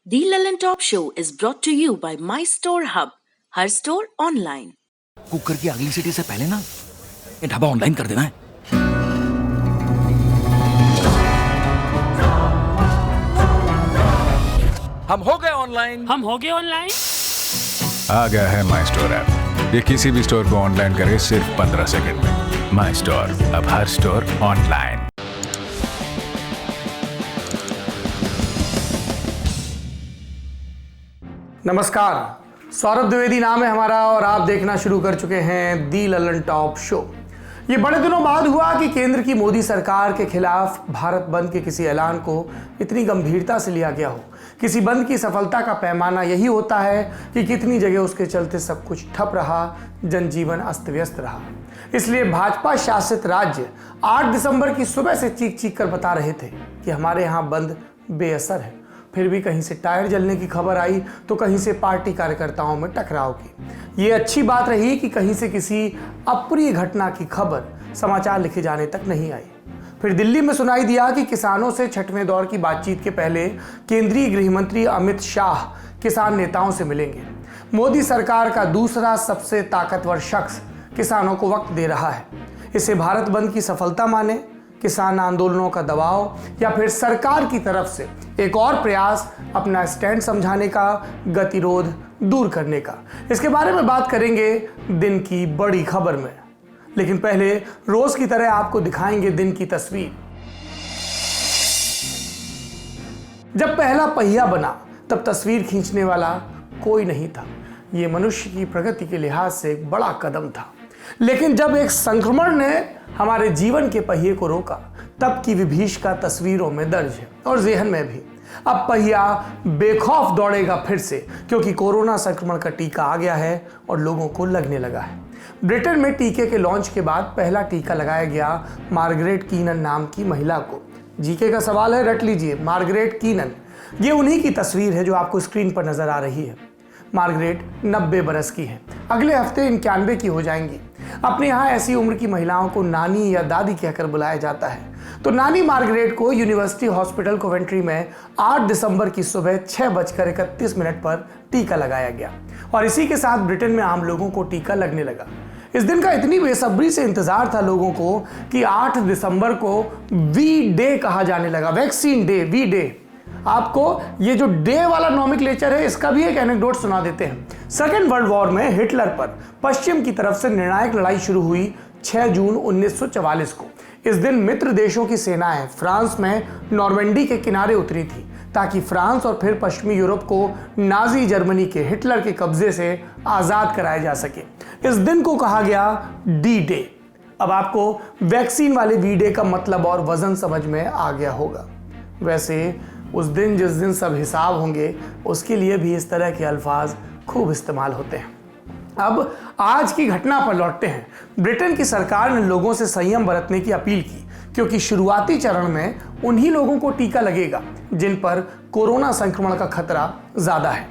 The Lallin Top Show is brought to you by My Store Hub, her store online. Cooker की अगली सीटी से पहले ना ये ढाबा ऑनलाइन कर देना है। हम हो गए ऑनलाइन। आ गया है माई स्टोर ऐप। ये किसी भी स्टोर को ऑनलाइन करे सिर्फ 15 सेकंड में। माई स्टोर, अब हर स्टोर ऑनलाइन। नमस्कार, सौरभ द्विवेदी नाम है हमारा और आप देखना शुरू कर चुके हैं दी लल्लन टॉप शो। ये बड़े दिनों बाद हुआ कि केंद्र की मोदी सरकार के खिलाफ भारत बंद के किसी ऐलान को इतनी गंभीरता से लिया गया हो। किसी बंद की सफलता का पैमाना यही होता है कि कितनी जगह उसके चलते सब कुछ ठप रहा, जनजीवन अस्त व्यस्त रहा। इसलिए भाजपा शासित राज्य 8 दिसंबर की सुबह से चीख चीख कर बता रहे थे कि हमारे यहाँ बंद बेअसर है। फिर भी कहीं से टायर जलने की खबर आई तो कहीं से पार्टी कार्यकर्ताओं में टकराव की। ये अच्छी बात रही कि कहीं से किसी अप्रिय घटना की खबर समाचार लिखे जाने तक नहीं आई। फिर दिल्ली में सुनाई दिया कि किसानों से 6वें दौर की बातचीत के पहले केंद्रीय गृह मंत्री अमित शाह किसान नेताओं से मिलेंगे। मोदी सरकार का दूसरा सबसे ताकतवर शख्स किसानों को वक्त दे रहा है। इसे भारत बंद की सफलता माने, किसान आंदोलनों का दबाव, या फिर सरकार की तरफ से एक और प्रयास अपना स्टैंड समझाने का, गतिरोध दूर करने का, इसके बारे में बात करेंगे दिन की बड़ी खबर में। लेकिन पहले रोज की तरह आपको दिखाएंगे दिन की तस्वीर। जब पहला पहिया बना तब तस्वीर खींचने वाला कोई नहीं था। यह मनुष्य की प्रगति के लिहाज से एक बड़ा कदम था। लेकिन जब एक संक्रमण ने हमारे जीवन के पहिए को रोका तब की विभीषिका तस्वीरों में दर्ज है और ज़हन में भी। अब पहिया बेखौफ दौड़ेगा फिर से, क्योंकि कोरोना संक्रमण का टीका आ गया है और लोगों को लगने लगा है। ब्रिटेन में टीके के लॉन्च के बाद पहला टीका लगाया गया मार्गरेट कीनन नाम की महिला को। जीके का सवाल है, रट लीजिए, मार्गरेट कीनन। ये उन्हीं की तस्वीर है जो आपको स्क्रीन पर नजर आ रही है। मार्गरेट 90 बरस की है, अगले हफ्ते 91 की हो जाएंगी। अपने यहाँ ऐसी उम्र की महिलाओं को नानी या दादी कहकर बुलाया जाता है। तो नानी मार्गरेट को यूनिवर्सिटी हॉस्पिटल कोवेंट्री में 8 दिसंबर की सुबह 6:31 पर टीका लगाया गया और इसी के साथ ब्रिटेन में आम लोगों को टीका लगने लगा। इस दिन का इतनी बेसब्री से इंतजार था लोगों को कि 8 दिसंबर को वी डे कहा जाने लगा, वैक्सीन डे, वी डे। आपको ये जो डे वाला नोमेनक्लेचर है इसका भी एक एनेक्डोट सुना देते हैं। सेकेंड वर्ल्ड वॉर में हिटलर पर पश्चिम की तरफ से निर्णायक लड़ाई शुरू हुई 6 जून 1944 को। इस दिन मित्र देशों की सेनाएं फ्रांस में नॉर्मंडी के किनारे उतरी थी ताकि फ्रांस और फिर पश्चिमी यूरोप को नाजी जर्मनी के हिटलर के कब्जे से आज़ाद कराया जा सके। इस दिन को कहा गया डी डे। अब आपको वैक्सीन वाले वी डे का मतलब और वजन समझ में आ गया होगा। वैसे उस दिन जिस दिन सब हिसाब होंगे उसके लिए भी इस तरह के अल्फाज खूब इस्तेमाल होते हैं। अब आज की घटना पर लौटते हैं। ब्रिटेन की सरकार ने लोगों से संयम बरतने की अपील की, क्योंकि शुरुआती चरण में उन्हीं लोगों को टीका लगेगा जिन पर कोरोना संक्रमण का खतरा ज्यादा है।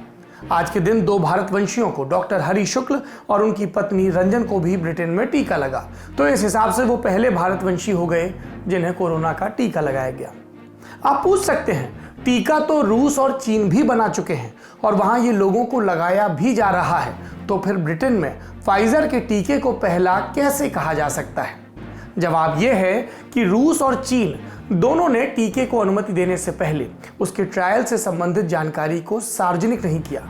आज के दिन 2 भारतवंशियों को, डॉक्टर हरि शुक्ल और उनकी पत्नी रंजन को भी ब्रिटेन में टीका लगा। तो इस हिसाब से वो पहले भारतवंशी हो गए जिन्हें कोरोना का टीका लगाया गया। आप पूछ सकते हैं, टीका तो रूस और चीन भी बना चुके हैं और वहां ये लोगों को लगाया भी जा रहा है, तो फिर ब्रिटेन में फाइजर के टीके को पहला कैसे कहा जा सकता है? जवाब यह है कि रूस और चीन दोनों ने टीके को अनुमति देने से पहले उसके ट्रायल से संबंधित जानकारी को सार्वजनिक नहीं किया।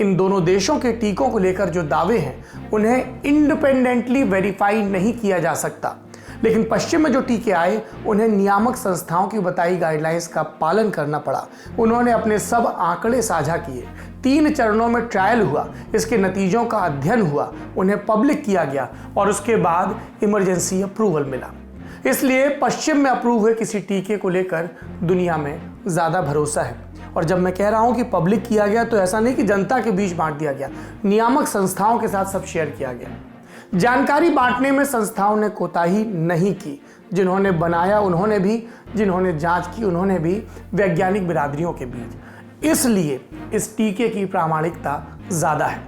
इन दोनों देशों के टीकों को लेकर जो दावे हैं उन्हें इंडिपेंडेंटली वेरीफाई नहीं किया जा सकता। लेकिन पश्चिम में जो टीके आए उन्हें नियामक संस्थाओं की बताई गाइडलाइंस का पालन करना पड़ा। उन्होंने अपने सब आंकड़े साझा किए। 3 चरणों में ट्रायल हुआ, इसके नतीजों का अध्ययन हुआ, उन्हें पब्लिक किया गया और उसके बाद इमरजेंसी अप्रूवल मिला। इसलिए पश्चिम में अप्रूव हुए किसी टीके को लेकर दुनिया में ज़्यादा भरोसा है। और जब मैं कह रहा हूँ कि पब्लिक किया गया तो ऐसा नहीं कि जनता के बीच बांट दिया गया, नियामक संस्थाओं के साथ सब शेयर किया गया। जानकारी बांटने में संस्थाओं ने कोताही नहीं की। जिन्होंने बनाया उन्होंने भी, जिन्होंने जांच की उन्होंने भी, वैज्ञानिक बिरादरियों के बीच। इसलिए इस टीके की प्रामाणिकता ज़्यादा है।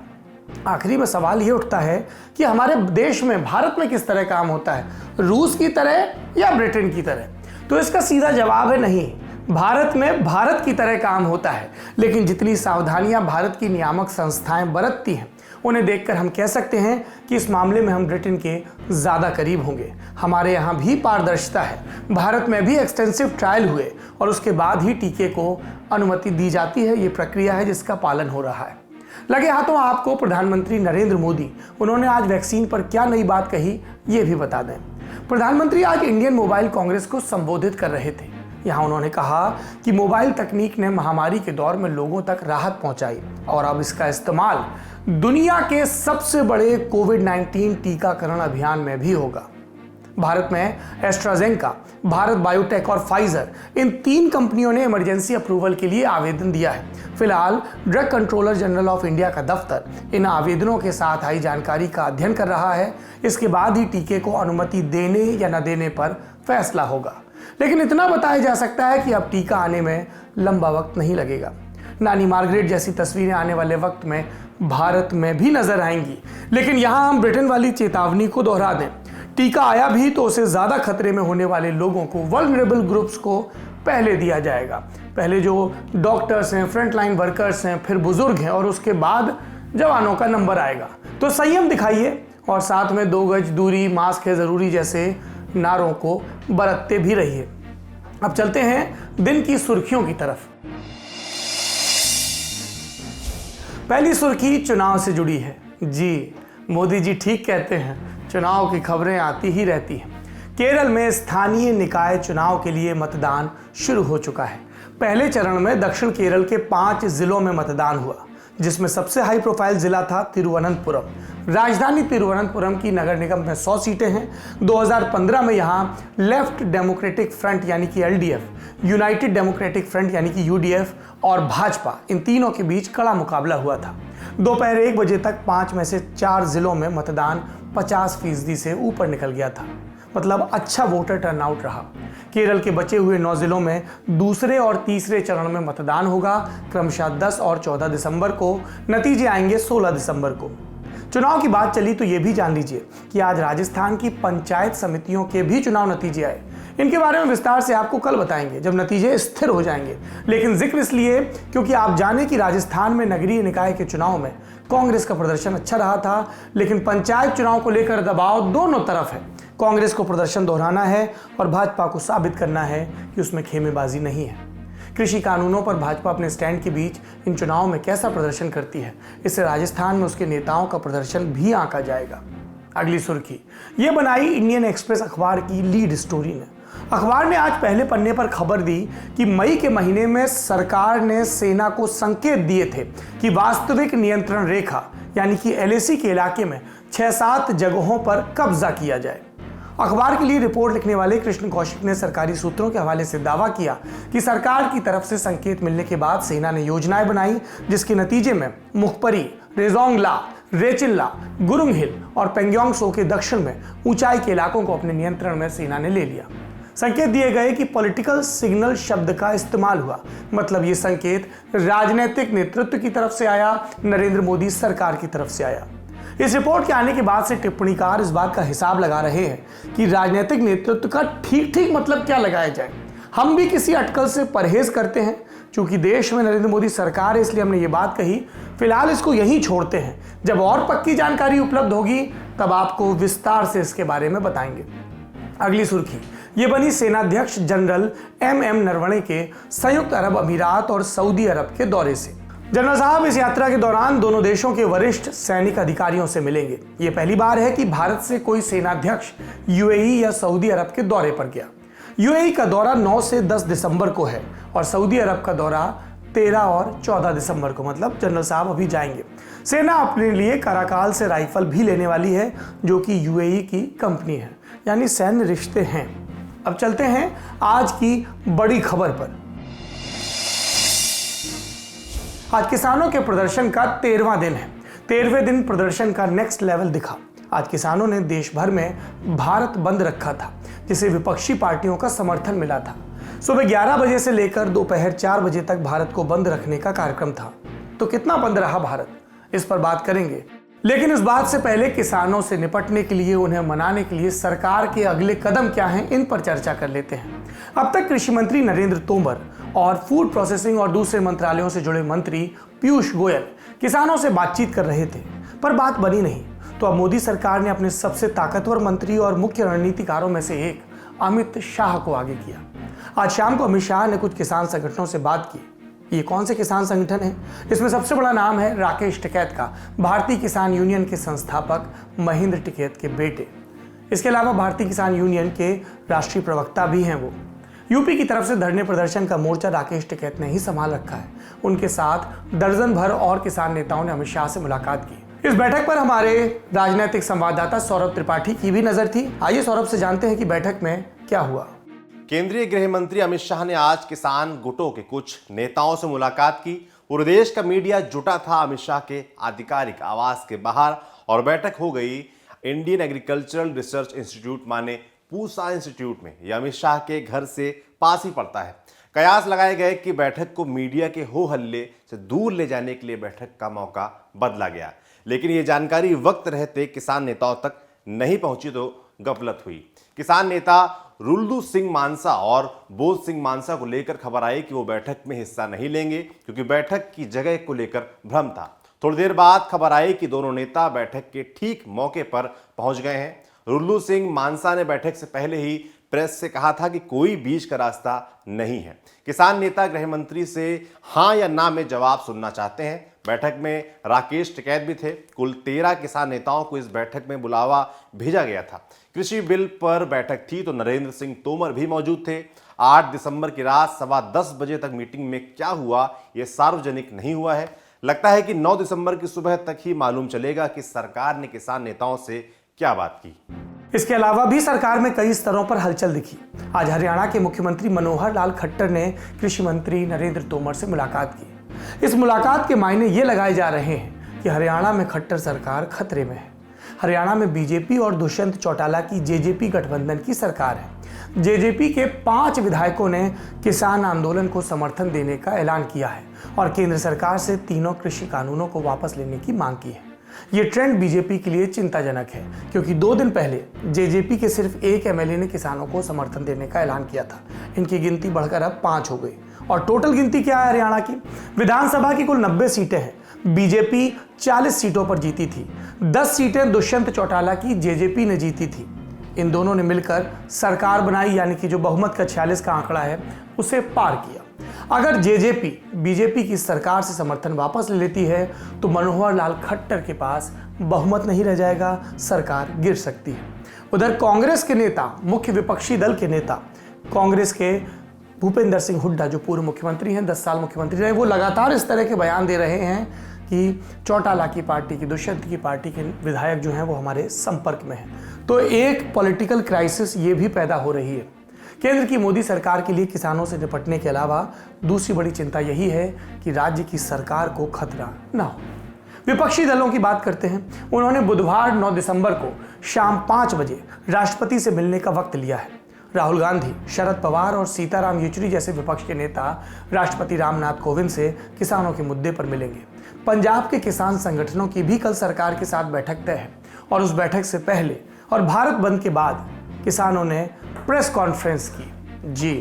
आखिरी में सवाल ये उठता है कि हमारे देश में, भारत में किस तरह काम होता है, रूस की तरह या ब्रिटेन की तरह? तो इसका सीधा जवाब है नहीं। भारत में भारत की तरह काम होता है, लेकिन जितनी सावधानियां भारत की नियामक संस्थाएं बरतती हैं उन्हें देखकर हम कह सकते हैं कि इस मामले में हम ब्रिटेन के ज़्यादा करीब होंगे। हमारे यहाँ भी पारदर्शिता है। भारत में भी एक्सटेंसिव ट्रायल हुए और उसके बाद ही टीके को अनुमति दी जाती है। ये प्रक्रिया है जिसका पालन हो रहा है। लगे हाथों आपको प्रधानमंत्री नरेंद्र मोदी, उन्होंने आज वैक्सीन पर क्या नई बात कही ये भी बता दें। प्रधानमंत्री आज इंडियन मोबाइल कांग्रेस को संबोधित कर रहे थे। यहाँ उन्होंने कहा कि मोबाइल तकनीक ने महामारी के दौर में लोगों तक राहत पहुंचाई और अब इसका इस्तेमाल दुनिया के सबसे बड़े कोविड-19 टीकाकरण अभियान में भी होगा। भारत में एस्ट्राजेनेका, भारत बायोटेक और फाइजर, इन 3 कंपनियों ने इमरजेंसी अप्रूवल के लिए आवेदन दिया है। फिलहाल drug controller general of India का दफ्तर इन आवेदनों के साथ आई जानकारी का अध्ययन कर रहा है। इसके बाद ही टीके को अनुमति देने या न देने पर फैसला होगा। लेकिन इतना बताया जा सकता है कि अब टीका आने में लंबा वक्त नहीं लगेगा। नानी मार्गरेट जैसी तस्वीरें आने वाले वक्त में भारत में भी नजर आएंगी। लेकिन यहाँ हम ब्रिटेन वाली चेतावनी को दोहरा दें, टीका आया भी तो उसे ज़्यादा खतरे में होने वाले लोगों को, वल्नरेबल ग्रुप्स को पहले दिया जाएगा। पहले जो डॉक्टर्स हैं, फ्रंटलाइन वर्कर्स हैं, फिर बुजुर्ग हैं और उसके बाद जवानों का नंबर आएगा। तो संयम दिखाइए और साथ में 2 गज दूरी, मास्क है ज़रूरी जैसे नारों को बरतते भी रहिए। अब चलते हैं दिन की सुर्खियों की तरफ। पहली सुर्खी चुनाव से जुड़ी है। जी, मोदी जी ठीक कहते हैं, चुनाव की खबरें आती ही रहती हैं। केरल में स्थानीय निकाय चुनाव के लिए मतदान शुरू हो चुका है। पहले चरण में दक्षिण केरल के 5 जिलों में मतदान हुआ, जिसमें सबसे हाई प्रोफाइल जिला था तिरुवनंतपुरम। राजधानी तिरुवनंतपुरम की नगर निगम में 100 सीटें हैं। 2015 में यहाँ लेफ्ट डेमोक्रेटिक फ्रंट यानी कि LDF, यूनाइटेड डेमोक्रेटिक फ्रंट यानी कि UDF और भाजपा, इन तीनों के बीच कड़ा मुकाबला हुआ था। दोपहर 1 बजे तक 5 में से 4 जिलों में मतदान 50% से ऊपर निकल गया था। मतलब अच्छा वोटर टर्नआउट रहा। केरल के बचे हुए 9 जिलों में दूसरे और तीसरे चरण में मतदान होगा। क्रमशः 10 और 14 दिसंबर को, नतीजे आएंगे 16 दिसंबर को। चुनाव की बात चली तो ये भी जान लीजिए कि आज राजस्थान की पंचायत समितियों के भी चुनाव नतीजे आए। इनके बारे में विस्तार से आपको कल बताएंगे जब नतीजे स्थिर हो जाएंगे। लेकिन जिक्र इसलिए क्योंकि आप जाने कि राजस्थान में नगरीय निकाय के चुनाव में कांग्रेस का प्रदर्शन अच्छा रहा था, लेकिन पंचायत चुनाव को लेकर दबाव दोनों तरफ है। कांग्रेस को प्रदर्शन दोहराना है और भाजपा को साबित करना है कि उसमें खेमेबाजी नहीं है। कृषि कानूनों पर भाजपा अपने स्टैंड के बीच इन चुनावों में कैसा प्रदर्शन करती है, इससे राजस्थान में उसके नेताओं का प्रदर्शन भी आंका जाएगा। अगली सुर्खी ये बनाई इंडियन एक्सप्रेस अखबार की लीड स्टोरी ने। अखबार ने आज पहले पन्ने पर खबर दी कि मई के महीने में सरकार ने सेना को संकेत दिए थे कि वास्तविक नियंत्रण रेखा यानी कि LAC के इलाके में 6-7 जगहों पर कब्जा किया जाए। अखबार के लिए रिपोर्ट लिखने वाले कृष्ण कौशिक ने सरकारी सूत्रों के हवाले से दावा किया कि सरकार की तरफ से संकेत मिलने के बाद सेना ने योजनाएं बनाई, जिसके नतीजे में मुखपरी, रेजोंगला, रेचिल्ला, गुरुंग हिल और पेंग्योंग सो के दक्षिण में ऊंचाई के इलाकों को अपने नियंत्रण में सेना ने ले लिया। संकेत दिए गए कि पॉलिटिकल सिग्नल शब्द का इस्तेमाल हुआ। मतलब ये संकेत राजनीतिक नेतृत्व की तरफ से आया, नरेंद्र मोदी सरकार की तरफ से आया। इस रिपोर्ट के आने के बाद से टिप्पणीकार इस बात का हिसाब लगा रहे हैं कि राजनीतिक नेतृत्व का ठीक मतलब क्या लगाया जाए। हम भी किसी अटकल से परहेज करते हैं। चूंकि देश में नरेंद्र मोदी सरकार है, इसलिए हमने ये बात कही। फिलहाल इसको यहीं छोड़ते हैं। जब और पक्की जानकारी उपलब्ध होगी तब आपको विस्तार से इसके बारे में बताएंगे। अगली सुर्खी ये बनी सेनाध्यक्ष जनरल MM नरवणे के संयुक्त अरब अमीरात और सऊदी अरब के दौरे से। जनरल साहब इस यात्रा के दौरान दोनों देशों के वरिष्ठ सैनिक अधिकारियों से मिलेंगे। ये पहली बार है कि भारत से कोई सेनाध्यक्ष UAE या सऊदी अरब के दौरे पर गया। UAE का दौरा 9 से 10 दिसंबर को है और सऊदी अरब का दौरा 13 और 14 दिसंबर को। मतलब जनरल साहब अभी जाएंगे। सेना अपने लिए कराकाल से राइफल भी लेने वाली है, जो कि UAE की कंपनी है, यानी सैन्य रिश्ते हैं। अब चलते हैं आज की बड़ी खबर पर। आज किसानों के प्रदर्शन का 13वां दिन है। 13वें दिन प्रदर्शन का नेक्स्ट लेवल दिखा। आज किसानों ने देश भर में भारत बंद रखा था, जिसे विपक्षी पार्टियों का समर्थन मिला था। सुबह 11 बजे से लेकर दोपहर 4 बजे तक भारत को बंद रखने का कार्यक्रम था। तो कितना बंद रहा भारत, इस पर बात करेंगे। लेकिन इस बात से पहले किसानों से निपटने के लिए, उन्हें मनाने के लिए सरकार के अगले कदम क्या हैं, इन पर चर्चा कर लेते हैं। अब तक कृषि मंत्री नरेंद्र तोमर और फूड प्रोसेसिंग और दूसरे मंत्रालयों से जुड़े मंत्री पीयूष गोयल किसानों से बातचीत कर रहे थे, पर बात बनी नहीं। तो अब मोदी सरकार ने अपने सबसे ताकतवर मंत्री और मुख्य रणनीतिकारों में से एक अमित शाह को आगे किया। आज शाम को अमित शाह ने कुछ किसान संगठनों से बात की। ये कौन से किसान संगठन है? इसमें सबसे बड़ा नाम है राकेश टिकैत का, भारतीय किसान यूनियन के संस्थापक महेंद्र टिकैत के बेटे। इसके अलावा भारतीय किसान यूनियन के राष्ट्रीय प्रवक्ता भी हैं वो। यूपी की तरफ से धरने प्रदर्शन का मोर्चा राकेश टिकैत ने ही संभाल रखा है। उनके साथ दर्जन भर और किसान नेताओं ने अमित शाह से मुलाकात की। इस बैठक पर हमारे राजनीतिक संवाददाता सौरभ त्रिपाठी की भी नजर थी। आइए सौरभ से जानते हैं कि बैठक में क्या हुआ। केंद्रीय गृह मंत्री अमित शाह ने आज किसान गुटों के कुछ नेताओं से मुलाकात की। पूरे देश का मीडिया जुटा था अमित शाह के आधिकारिक आवास के बाहर और बैठक हो गई इंडियन एग्रीकल्चरल रिसर्च इंस्टीट्यूट माने पूसा इंस्टीट्यूट में। यह अमित शाह के घर से पास ही पड़ता है। कयास लगाए गए कि बैठक को मीडिया के हो हल्ले से दूर ले जाने के लिए बैठक का मौका बदला गया, लेकिन ये जानकारी वक्त रहते किसान नेताओं तक नहीं पहुंची तो गफलत हुई। किसान नेता रुल्दू सिंह मानसा और बोध सिंह मानसा को लेकर खबर आई कि वो बैठक में हिस्सा नहीं लेंगे क्योंकि बैठक की जगह को लेकर भ्रम था। थोड़ी देर बाद खबर आई कि दोनों नेता बैठक के ठीक मौके पर पहुंच गए हैं। रुल्लू सिंह मानसा ने बैठक से पहले ही प्रेस से कहा था कि कोई बीच का रास्ता नहीं है। किसान नेता गृह मंत्री से हां या ना में जवाब सुनना चाहते हैं। बैठक में राकेश टिकैत भी थे। कुल 13 किसान नेताओं को इस बैठक में बुलावा भेजा गया था। कृषि बिल पर बैठक थी तो नरेंद्र सिंह तोमर भी मौजूद थे। 8 दिसंबर की रात 10:15 बजे तक मीटिंग में क्या हुआ यह सार्वजनिक नहीं हुआ है। लगता है कि 9 दिसंबर की सुबह तक ही मालूम चलेगा कि सरकार ने किसान नेताओं से क्या बात की। इसके अलावा भी सरकार में कई स्तरों पर हलचल दिखी। आज हरियाणा के मुख्यमंत्री मनोहर लाल खट्टर ने कृषि मंत्री नरेंद्र तोमर से मुलाकात की। इस मुलाकात के मायने ये लगाए जा रहे हैं कि हरियाणा में खट्टर सरकार खतरे में है। हरियाणा में बीजेपी और दुष्यंत चौटाला की जेजेपी गठबंधन की सरकार है। जेजेपी के 5 विधायकों ने किसान आंदोलन को समर्थन देने का ऐलान किया है और केंद्र सरकार से तीनों कृषि कानूनों को वापस लेने की मांग की है। ये ट्रेंड बीजेपी के लिए चिंताजनक है क्योंकि 2 दिन पहले जेजेपी के सिर्फ एक एमएलए ने किसानों को समर्थन देने का ऐलान किया था। इनकी गिनती बढ़कर अब 5 हो गई। और टोटल गिनती क्या है हरियाणा की? विधानसभा की कुल 90 सीटें हैं। बीजेपी 40 सीटों पर जीती थी। 10 सीटें दुष्यंत चौटाला की जेजेपी ने जीती थी। इन दोनों ने मिलकर सरकार बनाई, यानी कि जो बहुमत का 46 का आंकड़ा है उसे पार किया। अगर जेजेपी बीजेपी की सरकार से समर्थन वापस ले लेती है तो मनोहर लाल खट्टर के पास बहुमत नहीं रह जाएगा, सरकार गिर सकती है। उधर कांग्रेस के नेता, मुख्य विपक्षी दल के नेता, कांग्रेस के भूपेंद्र सिंह हुड्डा जो पूर्व मुख्यमंत्री हैं, 10 साल मुख्यमंत्री रहे, वो लगातार इस तरह के बयान दे रहे हैं कि चौटाला की पार्टी की, दुष्यंत की पार्टी के विधायक जो हैं वो हमारे संपर्क में हैं। तो एक पॉलिटिकल क्राइसिस ये भी पैदा हो रही है। केंद्र की मोदी सरकार के लिए किसानों से निपटने के अलावा दूसरी बड़ी चिंता यही है कि राज्य की सरकार को खतरा न हो। विपक्षी दलों की बात करते हैं। उन्होंने बुधवार 9 दिसंबर को शाम 5 बजे राष्ट्रपति से मिलने का वक्त लिया है। राहुल गांधी, शरद पवार और सीताराम येचुरी जैसे विपक्ष के नेता राष्ट्रपति रामनाथ कोविंद से किसानों के मुद्दे पर मिलेंगे। पंजाब के किसान संगठनों की भी कल सरकार के साथ बैठक तय है और उस बैठक से पहले और भारत बंद के बाद किसानों ने प्रेस कॉन्फ्रेंस की। जी,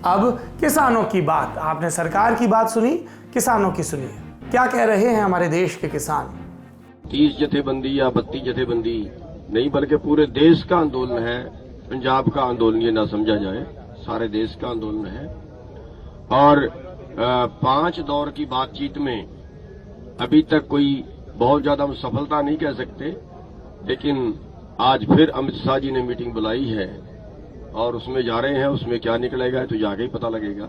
अब किसानों की बात, आपने सरकार की बात सुनी, किसानों की सुनिए। क्या कह रहे हैं हमारे देश के किसान? 30 जथेबंदी या 32 जथेबंदी नहीं बल्कि पूरे देश का आंदोलन है। पंजाब का आंदोलन ये ना समझा जाए, सारे देश का आंदोलन है। और 5 दौर की बातचीत में अभी तक कोई बहुत ज्यादा हम सफलता नहीं कह सकते, लेकिन आज फिर अमित शाह जी ने मीटिंग बुलाई है और उसमें जा रहे हैं। उसमें क्या निकलेगा तो जाके ही पता लगेगा।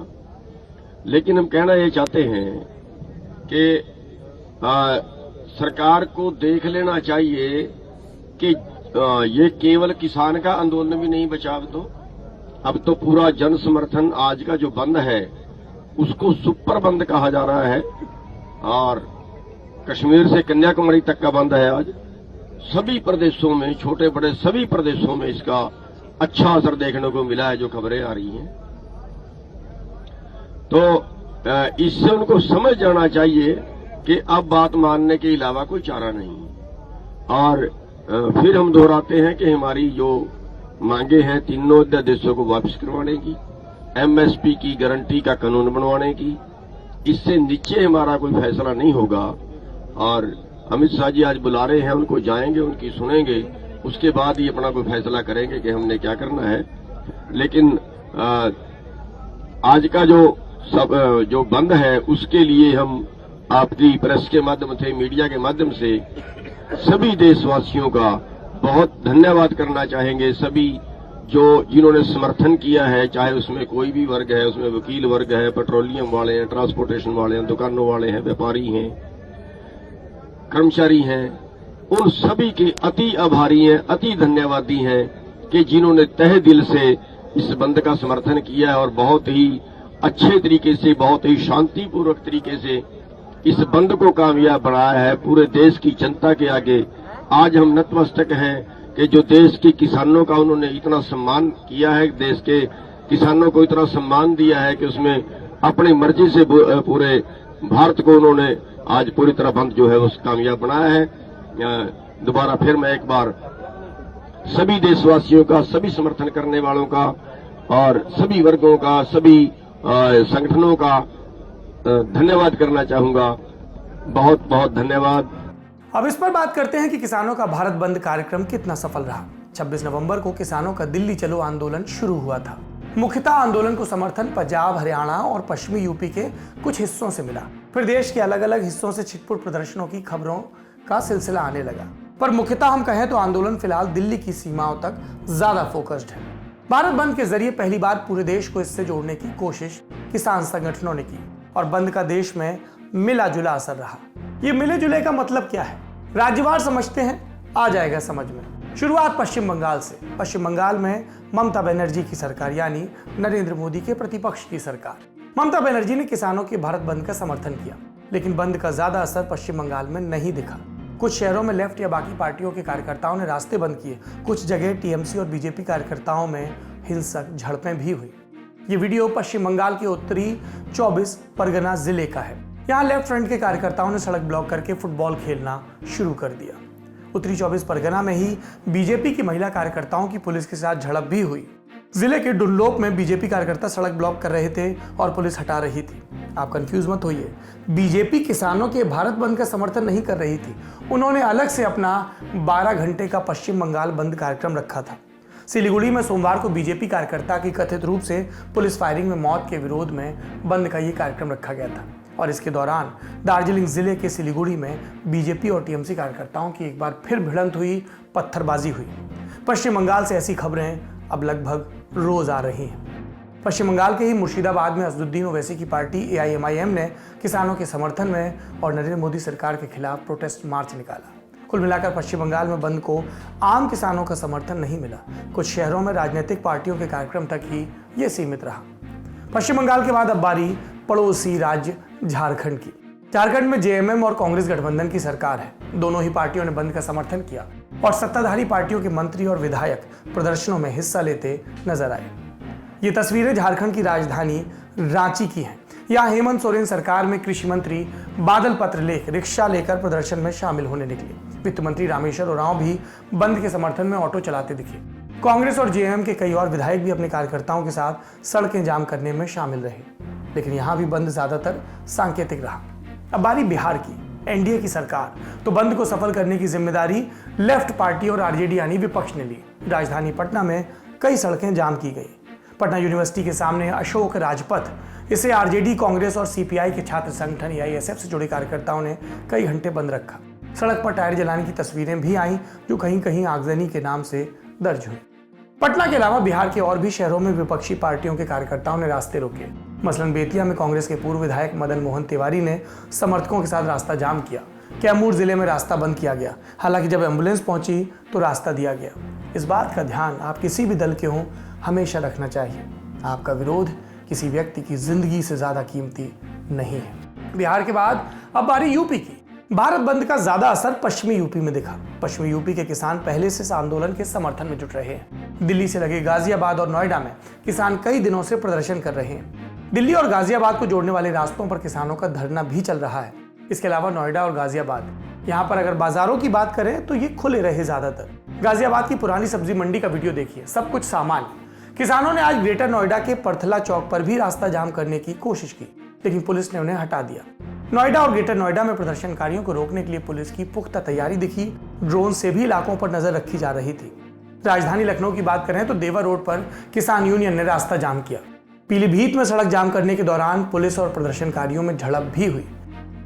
लेकिन हम कहना ये चाहते हैं कि सरकार को देख लेना चाहिए कि ये केवल किसान का आंदोलन भी नहीं बचा। अब तो पूरा जन समर्थन आज का जो बंद है उसको सुपर बंद कहा जा रहा है और कश्मीर से कन्याकुमारी तक का बंद है। आज सभी प्रदेशों में, छोटे बड़े सभी प्रदेशों में इसका अच्छा असर देखने को मिला है, जो खबरें आ रही हैं। तो इससे उनको समझ जाना चाहिए कि अब बात मानने के अलावा कोई चारा नहीं। और फिर हम दोहराते हैं कि हमारी जो मांगे हैं तीनों अध्यादेशों को वापस करवाने की, एमएसपी की गारंटी का कानून बनवाने की। इससे नीचे हमारा कोई फैसला नहीं होगा। और अमित शाह जी आज बुला रहे हैं, उनको जाएंगे, उनकी सुनेंगे, उसके बाद ही अपना कोई फैसला करेंगे कि हमने क्या करना है। लेकिन आज का जो बंद है उसके लिए हम आपकी प्रेस के माध्यम से, मीडिया के माध्यम से सभी देशवासियों का बहुत धन्यवाद करना चाहेंगे। सभी जिन्होंने समर्थन किया है, चाहे उसमें कोई भी वर्ग है, उसमें वकील वर्ग है, पेट्रोलियम वाले हैं, ट्रांसपोर्टेशन वाले हैं, दुकानों वाले हैं, व्यापारी हैं, कर्मचारी हैं, उन सभी के अति आभारी हैं, अति धन्यवादी हैं कि जिन्होंने तहे दिल से इस बंद का समर्थन किया है और बहुत ही अच्छे तरीके से, बहुत ही शांतिपूर्वक तरीके से इस बंद को कामयाब बनाया है। पूरे देश की जनता के आगे आज हम नतमस्तक हैं कि जो देश के किसानों का उन्होंने इतना सम्मान किया है, देश के किसानों को इतना सम्मान दिया है कि उसमें अपनी मर्जी से पूरे भारत को उन्होंने आज पूरी तरह बंद जो है उस कामयाब बनाया है। दोबारा फिर मैं एक बार सभी देशवासियों का, सभी समर्थन करने वालों का और सभी वर्गों का, सभी संगठनों का धन्यवाद करना चाहूंगा। बहुत बहुत धन्यवाद। अब इस पर बात करते हैं कि किसानों का भारत बंद कार्यक्रम कितना सफल रहा। 26 नवंबर को किसानों का दिल्ली चलो आंदोलन शुरू हुआ था। मुख्यतः आंदोलन को समर्थन पंजाब, हरियाणा और पश्चिमी यूपी के कुछ हिस्सों से मिला। फिर देश के अलग अलग हिस्सों से छिटपुट प्रदर्शनों की खबरों का सिलसिला आने लगा। पर मुख्यतः हम कहें तो आंदोलन फिलहाल दिल्ली की सीमाओं तक ज्यादा फोकस्ड है। भारत बंद के जरिए पहली बार पूरे देश को इससे जोड़ने की कोशिश किसान संगठनों ने की और बंद का देश में मिला जुला असर रहा। ये मिले जुले का मतलब क्या है, राज्यवार समझते हैं, आ जाएगा समझ में। शुरुआत पश्चिम बंगाल से। पश्चिम बंगाल में ममता बनर्जी की सरकार यानी नरेंद्र मोदी के प्रतिपक्ष की सरकार। ममता बनर्जी ने किसानों के भारत बंद का समर्थन किया, लेकिन बंद का ज्यादा असर पश्चिम बंगाल में नहीं दिखा। कुछ शहरों में लेफ्ट या बाकी पार्टियों के कार्यकर्ताओं ने रास्ते बंद किए। कुछ जगह टीएमसी और बीजेपी कार्यकर्ताओं में हिंसक झड़पें भी हुई। ये वीडियो पश्चिम बंगाल के उत्तरी 24 परगना जिले का है। यहाँ लेफ्ट फ्रंट के कार्यकर्ताओं ने सड़क ब्लॉक करके फुटबॉल खेलना शुरू कर दिया। उत्तरी 24 परगना में ही बीजेपी की महिला कार्यकर्ताओं की पुलिस के साथ झड़प भी हुई। जिले के डुनलोप में बीजेपी कार्यकर्ता सड़क ब्लॉक कर रहे थे और पुलिस हटा रही थी। आप कंफ्यूज मत होइए, बीजेपी किसानों के भारत बंद का समर्थन नहीं कर रही थी। उन्होंने अलग से अपना 12 घंटे का पश्चिम बंगाल बंद कार्यक्रम रखा था। सिलीगुड़ी में सोमवार को बीजेपी कार्यकर्ता की कथित रूप से पुलिस फायरिंग में मौत के विरोध में बंद का ये कार्यक्रम रखा गया था और इसके दौरान दार्जिलिंग जिले के सिलीगुड़ी में बीजेपी और टीएमसी कार्यकर्ताओं की एक बार फिर भिड़ंत हुई, पत्थरबाजी हुई। पश्चिम बंगाल से ऐसी खबरें अब लगभग रोज आ रही हैं। पश्चिम बंगाल के ही मुर्शिदाबाद में असदुद्दीन ओवैसी की पार्टी एआईएमआईएम ने किसानों के समर्थन में और नरेंद्र मोदी सरकार के खिलाफ प्रोटेस्ट मार्च निकाला। कुल मिलाकर पश्चिम बंगाल में बंद को आम किसानों का समर्थन नहीं मिला। कुछ शहरों में राजनीतिक पार्टियों के कार्यक्रम तक ही ये सीमित रहा। पश्चिम बंगाल के बाद अब बारी पड़ोसी राज्य झारखंड की। झारखंड में जेएमएम और कांग्रेस गठबंधन की सरकार है। दोनों ही पार्टियों ने बंद का समर्थन किया और सत्ताधारी पार्टियों के मंत्री और विधायक प्रदर्शनों में हिस्सा लेते नजर आए। ये तस्वीरें झारखंड की राजधानी रांची की हैं। यहाँ हेमंत सोरेन सरकार में कृषि मंत्री बादल पत्रलेख रिक्शा लेकर प्रदर्शन में शामिल होने निकले। वित्त मंत्री रामेश्वर उरांव भी बंद के समर्थन में ऑटो चलाते दिखे। कांग्रेस और जेएमएम के कई और विधायक भी अपने कार्यकर्ताओं के साथ सड़कें जाम करने में शामिल रहे, लेकिन यहाँ भी बंद ज्यादातर सांकेतिक रहा। अब बारी बिहार की। एनडीए की सरकार तो बंद को सफल करने की जिम्मेदारी लेफ्ट पार्टी और आरजेडी यानी विपक्ष ने ली। राजधानी पटना में कई सड़कें जाम की गई। पटना यूनिवर्सिटी के सामने अशोक राजपथ, इसे आरजेडी, कांग्रेस और सीपीआई के छात्र संगठन एआईएसएफ से जुड़े कार्यकर्ताओं ने कई घंटे बंद रखा। सड़क पर टायर जलाने की तस्वीरें भी आईं, जो कहीं कहीं आगजनी के नाम से दर्ज हुई। पटना के अलावा बिहार के और भी शहरों में विपक्षी पार्टियों के कार्यकर्ताओं ने रास्ते रोके। मसलन बेतिया में कांग्रेस के पूर्व विधायक मदन मोहन तिवारी ने समर्थकों के साथ रास्ता जाम किया। कैमूर जिले में रास्ता बंद किया गया, हालांकि जब एम्बुलेंस पहुंची तो रास्ता दिया गया। इस बात का ध्यान आप किसी भी दल के हों हमेशा रखना चाहिए, आपका विरोध किसी व्यक्ति की जिंदगी से ज्यादा कीमती नहीं है। बिहार के बाद अब बारी यूपी की। भारत बंद का ज्यादा असर पश्चिमी यूपी में दिखा। पश्चिमी यूपी के किसान पहले से इस आंदोलन के समर्थन में जुट रहे हैं। दिल्ली से लगे गाजियाबाद और नोएडा में किसान कई दिनों से प्रदर्शन कर रहे हैं। दिल्ली और गाजियाबाद को जोड़ने वाले रास्तों पर किसानों का धरना भी चल रहा है। इसके अलावा नोएडा और गाजियाबाद, यहाँ पर अगर बाजारों की बात करें तो ये खुले रहे ज्यादातर। गाजियाबाद की पुरानी सब्जी मंडी का वीडियो देखिए, सब कुछ सामान्य। किसानों ने आज ग्रेटर नोएडा के परथला चौक पर भी रास्ता जाम करने की कोशिश की, लेकिन पुलिस ने उन्हें हटा दिया। नोएडा और ग्रेटर नोएडा में प्रदर्शनकारियों को रोकने के लिए पुलिस की पुख्ता तैयारी दिखी। ड्रोन से भी इलाकों पर नजर रखी जा रही थी। राजधानी लखनऊ की बात करें तो देवा रोड पर किसान यूनियन ने रास्ता जाम किया। पीलीभीत में सड़क जाम करने के दौरान पुलिस और प्रदर्शनकारियों में झड़प भी हुई।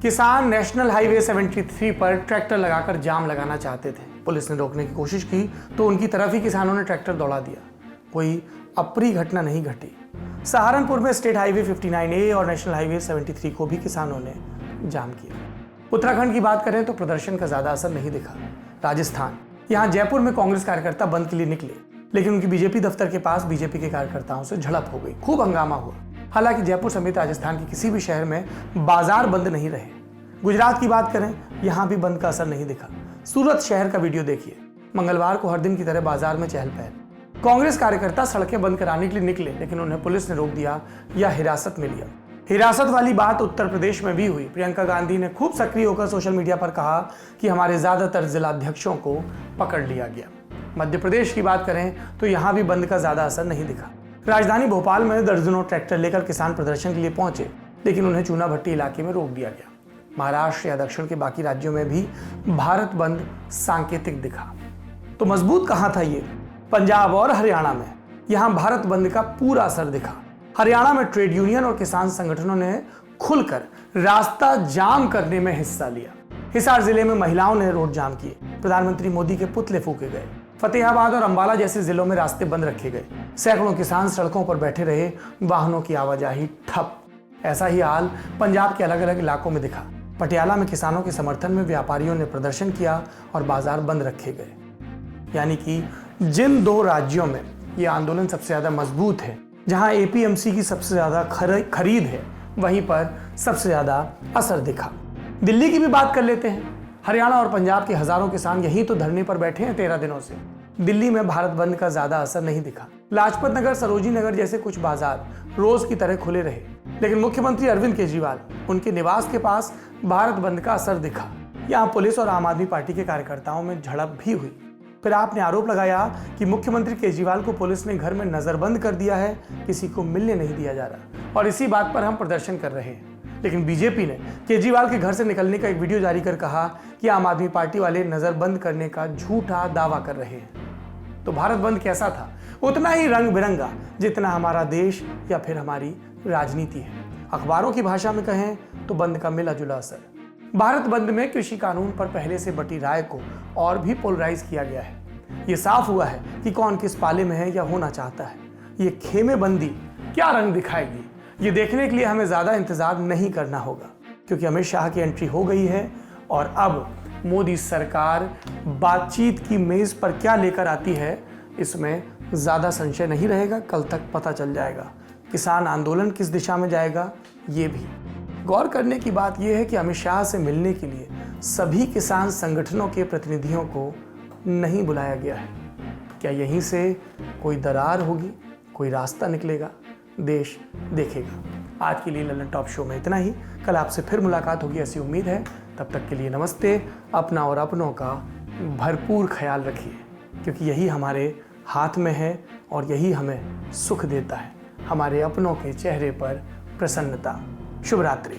किसान नेशनल हाईवे 73 पर ट्रैक्टर लगाकर जाम लगाना चाहते थे। पुलिस ने रोकने की कोशिश की तो उनकी तरफ ही किसानों ने ट्रैक्टर दौड़ा दिया। कोई अप्रिय घटना नहीं घटी। सहारनपुर में स्टेट हाईवे 59A और नेशनल हाईवे 73 को भी किसानों ने जाम किया। उत्तराखंड की बात करें तो प्रदर्शन का ज्यादा असर नहीं दिखा। राजस्थान, यहाँ जयपुर में कांग्रेस कार्यकर्ता बंद के लिए निकले, लेकिन उनकी बीजेपी दफ्तर के पास बीजेपी के कार्यकर्ताओं से झड़प हो गई। खूब हंगामा हुआ। हालांकि जयपुर समेत राजस्थान के किसी भी शहर में बाजार बंद नहीं रहे। गुजरात की बात करें, यहाँ भी बंद का असर नहीं दिखा। सूरत शहर का वीडियो देखिए। मंगलवार को हर दिन की तरह बाजार में चहल पहल। कांग्रेस कार्यकर्ता सड़कें बंद कराने के लिए निकले, लेकिन उन्हें पुलिस ने रोक दिया या हिरासत में लिया। हिरासत वाली बात उत्तर प्रदेश में भी हुई। प्रियंका गांधी ने खूब सक्रिय होकर सोशल मीडिया पर कहा कि हमारे ज्यादातर जिलाध्यक्षों को पकड़ लिया गया। मध्य प्रदेश की बात करें तो यहाँ भी बंद का ज्यादा असर नहीं दिखा। राजधानी भोपाल में दर्जनों ट्रैक्टर लेकर किसान प्रदर्शन के लिए पहुंचे, लेकिन उन्हें चूना भट्टी इलाके में रोक दिया गया। महाराष्ट्र या दक्षिण के बाकी राज्यों में भी भारत बंद सांकेतिक दिखा। तो मजबूत कहां था ये? पंजाब और हरियाणा में। यहां भारत बंद का पूरा असर दिखा। हरियाणा में ट्रेड यूनियन और किसान संगठनों ने खुलकर रास्ता जाम करने में हिस्सा लिया। हिसार जिले में महिलाओं ने रोड जाम किए। प्रधानमंत्री मोदी के पुतले फूके गए। फतेहाबाद और अंबाला जैसे जिलों में रास्ते बंद रखे गए। सैकड़ों किसान सड़कों पर बैठे रहे। वाहनों की आवाजाही ठप। ऐसा ही हाल पंजाब के अलग अलग इलाकों में दिखा। पटियाला में किसानों के समर्थन में व्यापारियों ने प्रदर्शन किया और बाजार बंद रखे गए। यानी कि जिन दो राज्यों में यह आंदोलन सबसे ज्यादा मजबूत है, जहां एपीएमसी की सबसे ज्यादा खरीद है, वहीं पर सबसे ज्यादा असर दिखा। दिल्ली की भी बात कर लेते हैं। हरियाणा और पंजाब के हजारों किसान यहीं तो धरने पर बैठे हैं 13 दिनों से। दिल्ली में भारत बंद का ज्यादा असर नहीं दिखा। लाजपत नगर, सरोजी नगर जैसे कुछ बाजार रोज की तरह खुले रहे, लेकिन मुख्यमंत्री अरविंद केजरीवाल, उनके निवास के पास भारत बंद का असर दिखा। यहाँ पुलिस और आम आदमी पार्टी के कार्यकर्ताओं में झड़प भी हुई। फिर आपने आरोप लगाया कि मुख्यमंत्री केजरीवाल को पुलिस ने घर में नजरबंद कर दिया है, किसी को मिलने नहीं दिया जा रहा, और इसी बात पर हम प्रदर्शन कर रहे हैं। लेकिन बीजेपी ने केजरीवाल के घर से निकलने का एक वीडियो जारी कर कहा कि आम आदमी पार्टी वाले नजरबंद करने का झूठा दावा कर रहे हैं। तो भारत बंद कैसा था? उतना ही रंग बिरंगा जितना हमारा देश या फिर हमारी राजनीति है। अखबारों की भाषा में कहें तो बंद का मिला जुला असर। भारत बंद में कृषि कानून पर पहले से बटी राय को और भी पोलराइज किया गया है। ये साफ हुआ है कि कौन किस पाले में है या होना चाहता है। ये खेमेबंदी क्या रंग दिखाएगी, ये देखने के लिए हमें ज्यादा इंतजार नहीं करना होगा, क्योंकि अमित शाह की एंट्री हो गई है और अब मोदी सरकार बातचीत की मेज पर क्या लेकर आती है, इसमें ज्यादा संशय नहीं रहेगा। कल तक पता चल जाएगा किसान आंदोलन किस दिशा में जाएगा। ये भी गौर करने की बात यह है कि अमित शाह से मिलने के लिए सभी किसान संगठनों के प्रतिनिधियों को नहीं बुलाया गया है। क्या यहीं से कोई दरार होगी, कोई रास्ता निकलेगा? देश देखेगा। आज के लिए ललन टॉप शो में इतना ही। कल आपसे फिर मुलाकात होगी ऐसी उम्मीद है। तब तक के लिए नमस्ते। अपना और अपनों का भरपूर ख्याल रखिए, क्योंकि यही हमारे हाथ में है और यही हमें सुख देता है। हमारे अपनों के चेहरे पर प्रसन्नता। शुभ रात्रि।